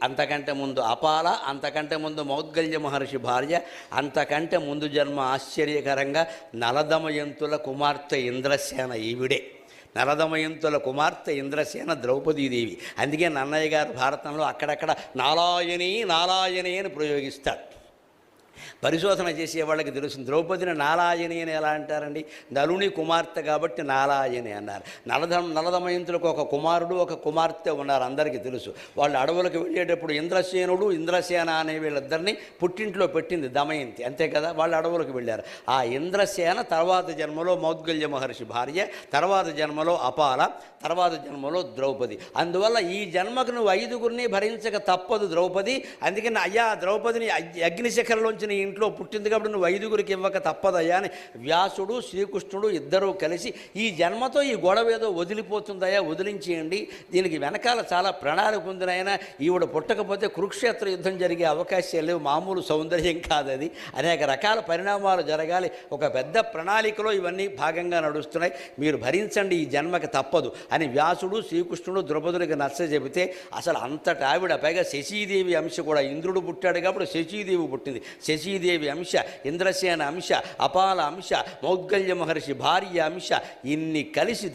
అంతకంటే ముందు అపాల, అంతకంటే ముందు మౌద్గల్య మహర్షి భార్య, అంతకంటే ముందు జన్మ ఆశ్చర్యకరంగా నలదమయంతుల కుమార్తె ఇంద్రసేన ఈవిడే. నలదమయంతుల కుమార్తె ఇంద్రసేన ద్రౌపదీదేవి. అందుకే నన్నయ్య గారు భారతంలో అక్కడక్కడ నారాయణి నారాయణి అని ప్రయోగిస్తాడు. పరిశోధన చేసే వాళ్ళకి తెలుస్తుంది. ద్రౌపదిని నారాయణి అని ఎలా అంటారండి? నలుని కుమార్తె కాబట్టి నారాయణి అన్నారు. నలదమయంతులకు ఒక కుమారుడు ఒక కుమార్తె ఉన్నారు, అందరికీ తెలుసు. వాళ్ళు అడవులకు వెళ్ళేటప్పుడు ఇంద్రసేనుడు ఇంద్రసేన అనే వీళ్ళిద్దరిని పుట్టింట్లో పెట్టింది దమయంతి, అంతే కదా. వాళ్ళు అడవులకు వెళ్ళారు. ఆ ఇంద్రసేన తర్వాత జన్మలో మౌద్గల్య మహర్షి భార్య, తర్వాత జన్మలో అపాల, తర్వాత జన్మలో ద్రౌపది. అందువల్ల ఈ జన్మకు నువ్వు 5గురిని భరించక తప్పదు ద్రౌపది. అందుకని అయ్యా ద్రౌపదిని అగ్నిశిఖరలోంచి నీ ఇంట్లో పుట్టింది కాబట్టి నువ్వు 5గురికి ఇవ్వక తప్పదయ్యా అని వ్యాసుడు శ్రీకృష్ణుడు ఇద్దరూ కలిసి ఈ జన్మతో ఈ గొడవ ఏదో వదిలిపోతుందయ్యా, వదిలించేయండి, దీనికి వెనకాల చాలా ప్రణాళిక ఉంది నాయన, ఈవిడ పుట్టకపోతే కురుక్షేత్ర యుద్ధం జరిగే అవకాశాలు లేవు, మామూలు సౌందర్యం కాదది, అనేక రకాల పరిణామాలు జరగాలి, ఒక పెద్ద ప్రణాళికలో ఇవన్నీ భాగంగా నడుస్తున్నాయి, మీరు భరించండి, ఈ జన్మకి తప్పదు అని వ్యాసుడు శ్రీకృష్ణుడు ద్రౌపదుడికి నచ్చ చెబితే అసలు అంతటా ఆవిడ, పైగా శశీదేవి అంశ కూడా, ఇంద్రుడు పుట్టాడు కాబట్టి శశీదేవి పుట్టింది. శశీదేవి అంశ, ఇంద్రసేన అంశ, అపాల అంశ, మౌద్గల్య మహర్షి భార్య అంశ, ఇన్ని కలిసి